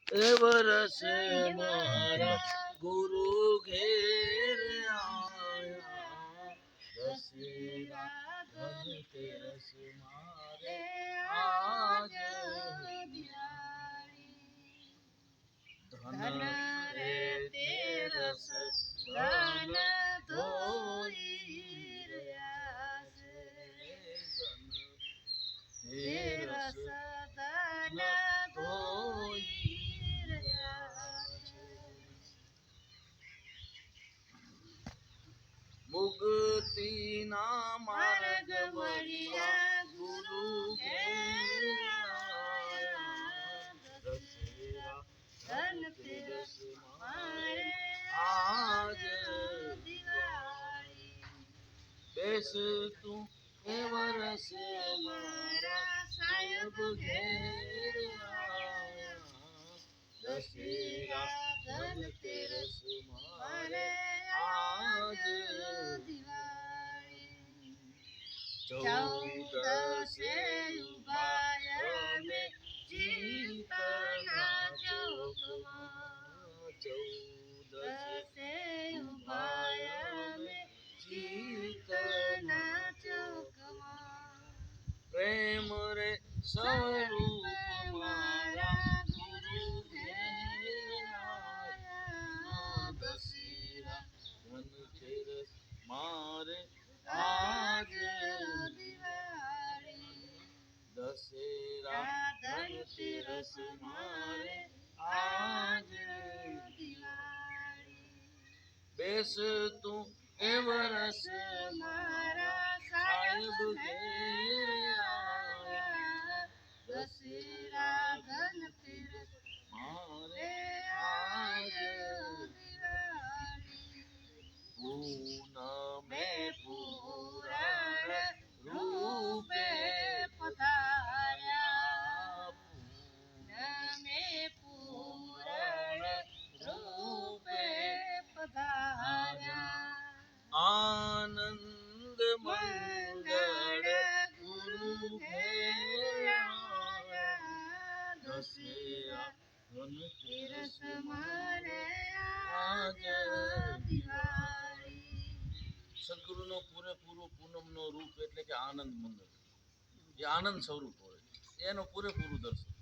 એ વરસ મારા ગુરુ ઘેર આયા દશેરા ધનતેરસ મારે આજ ધન રે તેરસ ધન ધોઈ રહ્યા છે તેરસ ધન ધોઈ રહ્યા છે મુક્તિના માર્ગ મળ્યા ગુરુ ઘેર આયા દશેરા ધનતેરસ મારે આજ દિવાળી બેસ તું એ વરસ મારા સાહેબ ઘેર આયા દશેરા ધનતેરસ મારે આજ દિવાળી ચૌદસે ઉભાયા મે જીતના ચોકમાં ચૌદસે ઉભાયા મે જીતના ચોકમાં પ્રેમ રે સ્વરૂપ મારા ગુરુ ઘેર આયા દશેરા ધનતેરસ મારે આજ દિવાળી દશેરા ધનતેરસ મારે આજ દિવાળી બેસ તું એ વરસ મારા સાહેબ ઘેર આયા દશેરા ધનતેરસ મારે આજ દિવાળી પૂનમે પુરાણ રૂપે પધાર્યા પૂનમે પુરાણ રૂપે પધાર્યા આનંદ મંગળ ગુરુ ઘેર આયા દશેરા ધનતેરસ મારે આજ દિવાળી સદગુરુનો પૂરેપૂરો પૂનમનો રૂપ એટલે કે આનંદ મંગળ એ આનંદ સ્વરૂપ હોય એનું પૂરેપૂરું દર્શન